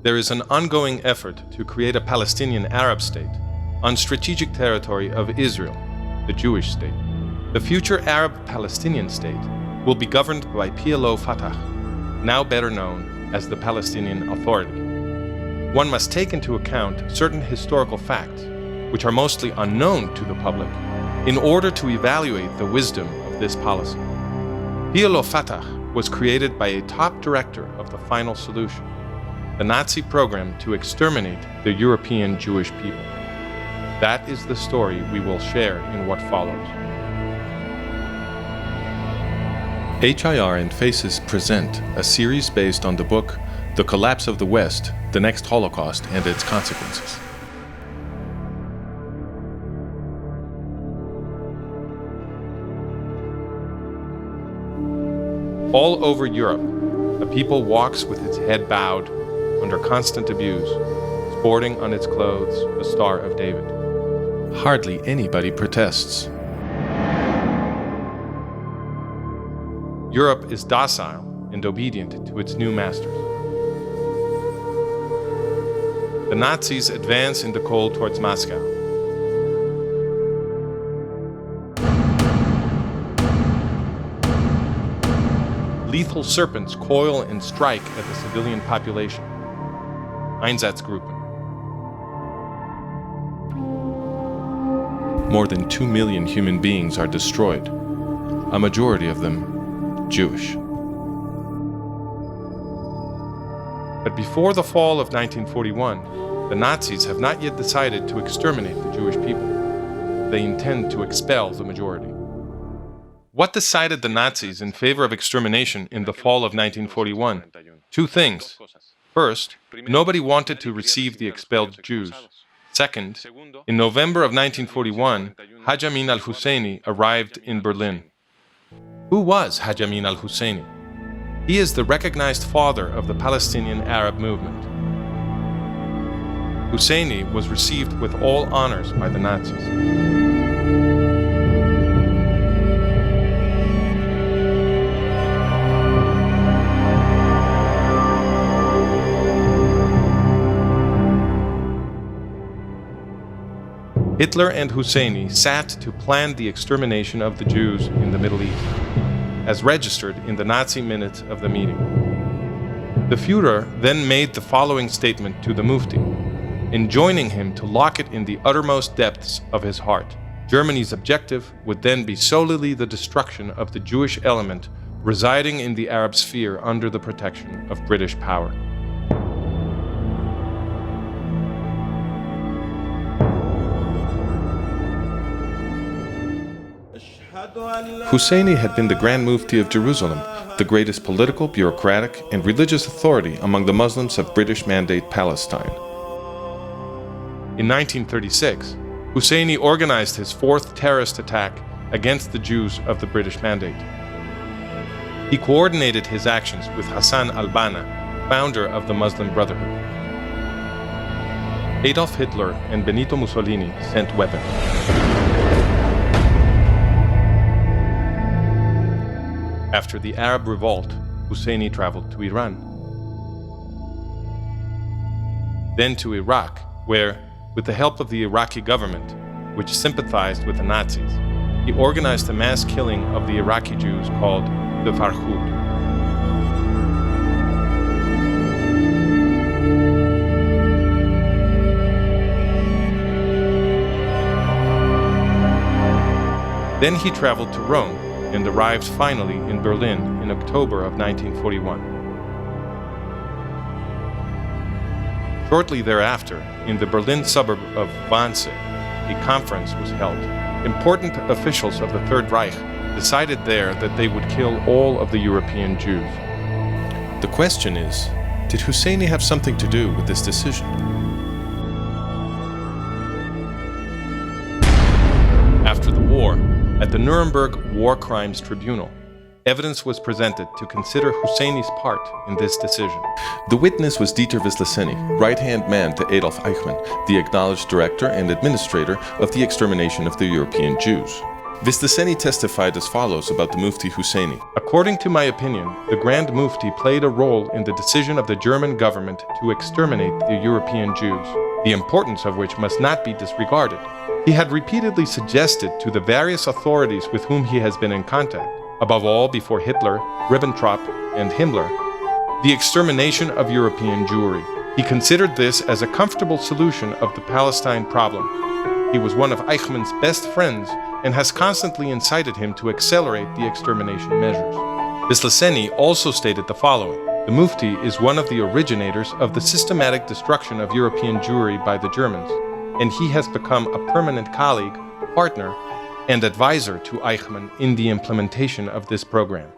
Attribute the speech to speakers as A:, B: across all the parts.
A: there is an ongoing effort to create a Palestinian Arab state on strategic territory of Israel, the Jewish state. The future Arab Palestinian state will be governed by PLO Fatah, now better known as the Palestinian Authority. One must take into account certain historical facts, which are mostly unknown to the public, in order to evaluate the wisdom of this policy. PLO Fatah was created by a top director of the Final Solution, the Nazi program to exterminate the European Jewish people. That is the story we will share in what follows. HIR and Faces present a series based on the book The Collapse of the West, The Next Holocaust and Its Consequences. All over Europe, a people walks with its head bowed, under constant abuse, sporting on its clothes the Star of David. Hardly anybody protests. Europe is docile and obedient to its new masters. The Nazis advance in the cold towards Moscow. Lethal serpents coil and strike at the civilian population. Einsatzgruppen. More than 2 million human beings are destroyed, a majority of them Jewish. But before the fall of 1941, the Nazis have not yet decided to exterminate the Jewish people. They intend to expel the majority. What decided the Nazis in favor of extermination in the fall of 1941? Two things. First, nobody wanted to receive the expelled Jews. Second, in November of 1941, Hajj Amin al Husseini arrived in Berlin. Who was Hajj Amin al Husseini? He is the recognized father of the Palestinian Arab Movement. Husseini was received with all honors by the Nazis. Hitler and Husseini sat to plan the extermination of the Jews in the Middle East, as registered in the Nazi minutes of the meeting. The Führer then made the following statement to the Mufti, enjoining him to lock it in the uttermost depths of his heart. Germany's objective would then be solely the destruction of the Jewish element residing in the Arab sphere under the protection of British power. Husseini had been the Grand Mufti of Jerusalem, the greatest political, bureaucratic, and religious authority among the Muslims of British Mandate Palestine. In 1936, Husseini organized his fourth terrorist attack against the Jews of the British Mandate. He coordinated his actions with Hassan al-Banna, founder of the Muslim Brotherhood. Adolf Hitler and Benito Mussolini sent weapons. After the Arab revolt, Husseini traveled to Iran. Then to Iraq, where, with the help of the Iraqi government, which sympathized with the Nazis, he organized a mass killing of the Iraqi Jews called the Farhud. Then he traveled to Rome and arrived finally in Berlin in October of 1941. Shortly thereafter, in the Berlin suburb of Wannsee, a conference was held. Important officials of the Third Reich decided there that they would kill all of the European Jews. The question is, did Husseini have something to do with this decision? After the war, at the Nuremberg War Crimes Tribunal, evidence was presented to consider Husseini's part in this decision. The witness was Dieter Wisleceni, right-hand man to Adolf Eichmann, the acknowledged director and administrator of the extermination of the European Jews. Husseini testified as follows about the Mufti Husseini. According to my opinion, the Grand Mufti played a role in the decision of the German government to exterminate the European Jews, the importance of which must not be disregarded. He had repeatedly suggested to the various authorities with whom he has been in contact, above all before Hitler, Ribbentrop, and Himmler, the extermination of European Jewry. He considered this as a comfortable solution of the Palestine problem. He was one of Eichmann's best friends and has constantly incited him to accelerate the extermination measures. This Husseini also stated the following: the Mufti is one of the originators of the systematic destruction of European Jewry by the Germans, and he has become a permanent colleague, partner, and advisor to Eichmann in the implementation of this program.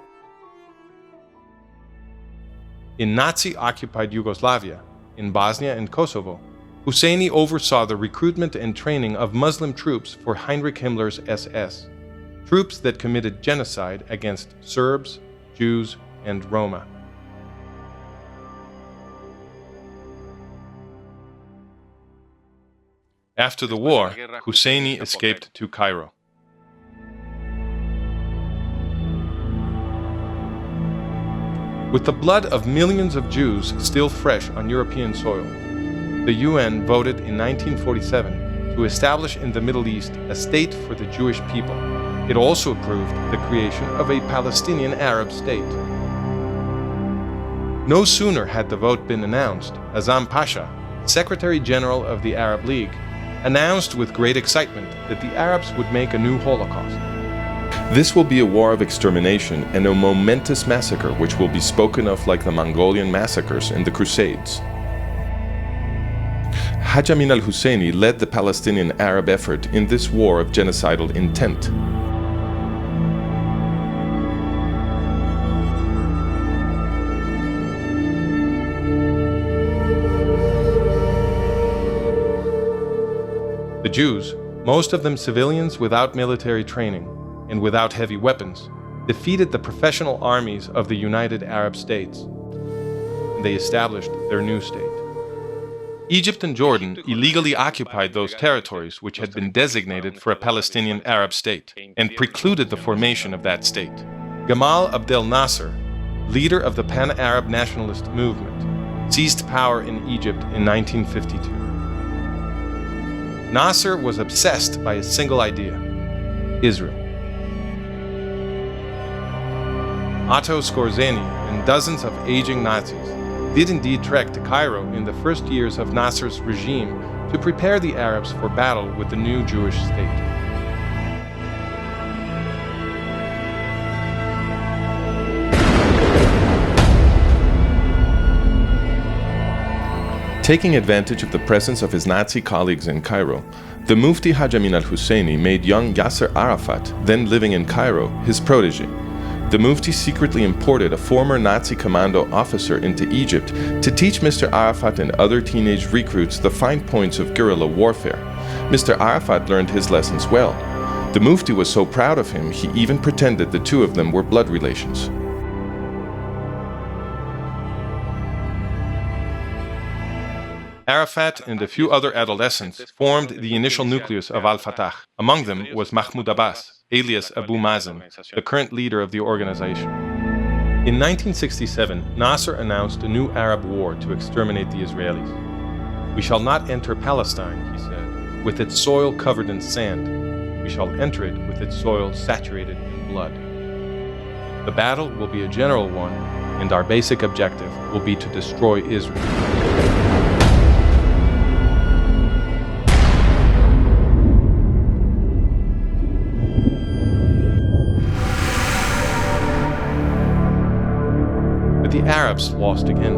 A: In Nazi-occupied Yugoslavia, in Bosnia and Kosovo, Husseini oversaw the recruitment and training of Muslim troops for Heinrich Himmler's SS, troops that committed genocide against Serbs, Jews, and Roma. After the war, Husseini escaped to Cairo. With the blood of millions of Jews still fresh on European soil, the UN voted in 1947 to establish in the Middle East a state for the Jewish people. It also approved the creation of a Palestinian Arab state. No sooner had the vote been announced, Azam Pasha, Secretary General of the Arab League, announced with great excitement that the Arabs would make a new Holocaust. This will be a war of extermination and a momentous massacre which will be spoken of like the Mongolian massacres in the Crusades. Hajj Amin al Husseini led the Palestinian Arab effort in this war of genocidal intent. The Jews, most of them civilians without military training and without heavy weapons, defeated the professional armies of the United Arab States, and they established their new state. Egypt and Jordan illegally occupied those territories which had been designated for a Palestinian Arab state and precluded the formation of that state. Gamal Abdel Nasser, leader of the Pan-Arab nationalist movement, seized power in Egypt in 1952. Nasser was obsessed by a single idea: Israel. Otto Skorzeny and dozens of aging Nazis did indeed trek to Cairo in the first years of Nasser's regime to prepare the Arabs for battle with the new Jewish state. Taking advantage of the presence of his Nazi colleagues in Cairo, the Mufti Hajj Amin al Husseini made young Yasser Arafat, then living in Cairo, his protege. The Mufti secretly imported a former Nazi commando officer into Egypt to teach Mr. Arafat and other teenage recruits the fine points of guerrilla warfare. Mr. Arafat learned his lessons well. The Mufti was so proud of him, he even pretended the two of them were blood relations. Arafat and a few other adolescents formed the initial nucleus of al-Fatah. Among them was Mahmoud Abbas, alias Abu Mazen, the current leader of the organization. In 1967, Nasser announced a new Arab war to exterminate the Israelis. "We shall not enter Palestine," he said, "with its soil covered in sand. We shall enter it with its soil saturated in blood. The battle will be a general one, and our basic objective will be to destroy Israel." The Arabs lost again.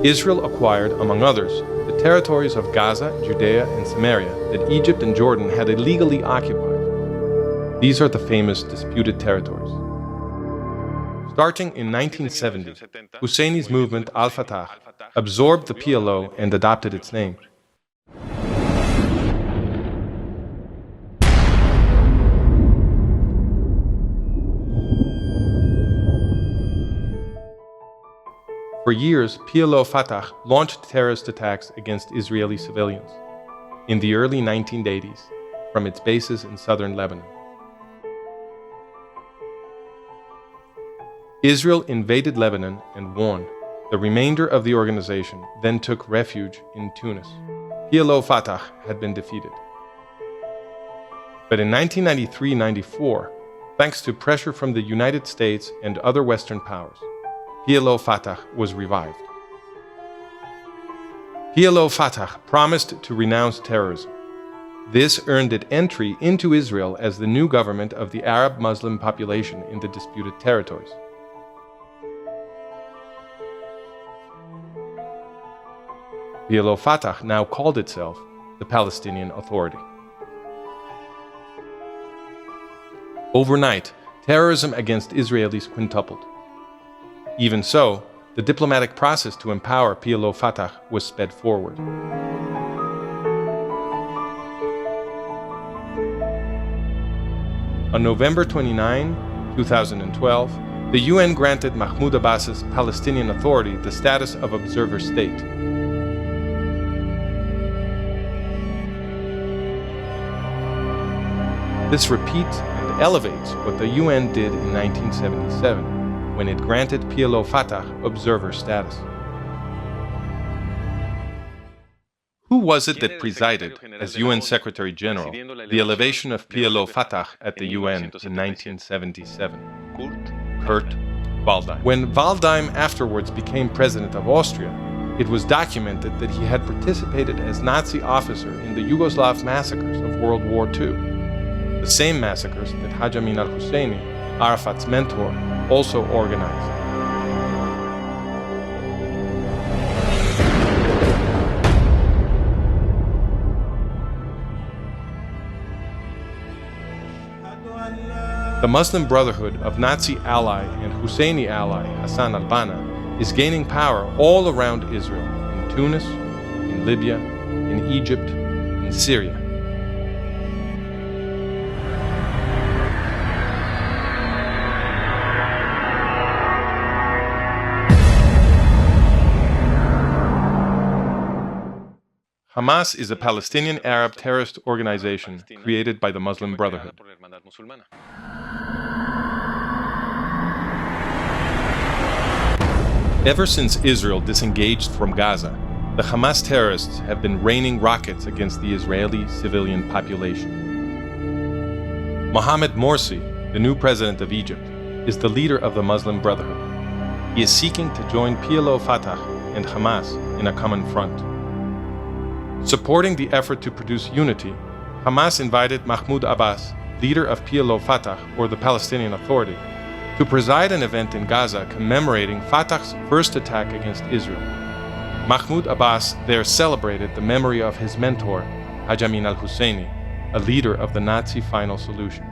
A: Israel acquired, among others, the territories of Gaza, Judea, and Samaria that Egypt and Jordan had illegally occupied. These are the famous disputed territories. Starting in 1970, Husseini's movement al-Fatah absorbed the PLO and adopted its name. For For years, PLO Fatah launched terrorist attacks against Israeli civilians in the early 1980s from its bases in southern Lebanon. Israel invaded Lebanon and won. The remainder of the organization then took refuge in Tunis. PLO Fatah had been defeated. But in 1993-94, thanks to pressure from the United States and other Western powers, PLO Fatah was revived. PLO Fatah promised to renounce terrorism. This earned it entry into Israel as the new government of the Arab Muslim population in the disputed territories. PLO Fatah now called itself the Palestinian Authority. Overnight, terrorism against Israelis quintupled. Even so, the diplomatic process to empower PLO Fatah was sped forward. On November 29, 2012, the UN granted Mahmoud Abbas's Palestinian Authority the status of observer state. This repeats and elevates what the UN did in 1977, when it granted PLO Fatah observer status. Who was it that presided, as UN Secretary General, the elevation of PLO Fatah at the UN in 1977? Kurt Waldheim. When Waldheim afterwards became president of Austria, it was documented that he had participated as Nazi officer in the Yugoslav massacres of World War II. The same massacres that Hajj Amin al Husseini, Arafat's mentor, also organized. The Muslim Brotherhood of Nazi ally and Husseini ally Hassan al-Banna is gaining power all around Israel, in Tunis, in Libya, in Egypt, in Syria. Hamas is a Palestinian Arab terrorist organization created by the Muslim Brotherhood. Ever since Israel disengaged from Gaza, the Hamas terrorists have been raining rockets against the Israeli civilian population. Mohammed Morsi, the new president of Egypt, is the leader of the Muslim Brotherhood. He is seeking to join PLO Fatah and Hamas in a common front. Supporting the effort to produce unity, Hamas invited Mahmoud Abbas, leader of PLO Fatah, or the Palestinian Authority, to preside an event in Gaza commemorating Fatah's first attack against Israel. Mahmoud Abbas there celebrated the memory of his mentor, Hajj Amin al Husseini, a leader of the Nazi final solution.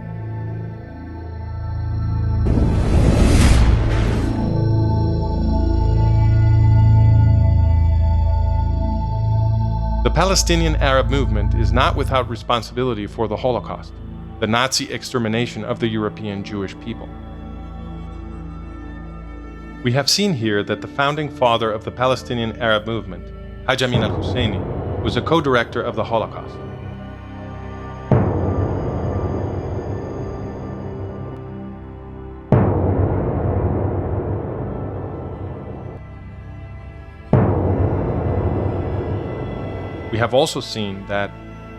A: The Palestinian Arab movement is not without responsibility for the Holocaust, the Nazi extermination of the European Jewish people. We have seen here that the founding father of the Palestinian Arab movement, Hajj Amin al Husseini, was a co-director of the Holocaust. We have also seen that,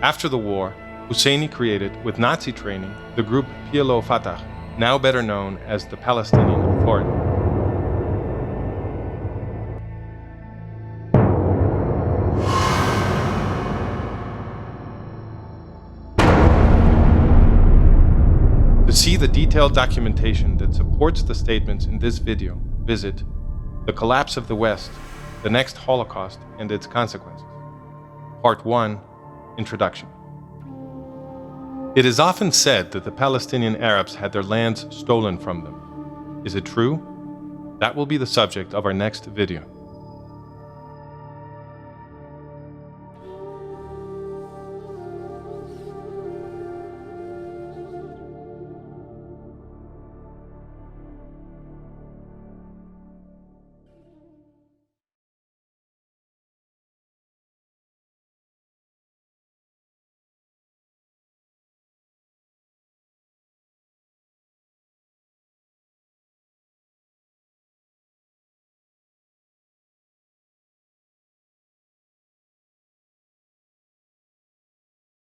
A: after the war, Husseini created, with Nazi training, the group PLO Fatah, now better known as the Palestinian Authority. To see the detailed documentation that supports the statements in this video, visit The Collapse of the West, the Next Holocaust and Its Consequences. Part 1, Introduction. It is often said that the Palestinian Arabs had their lands stolen from them. Is it true? That will be the subject of our next video.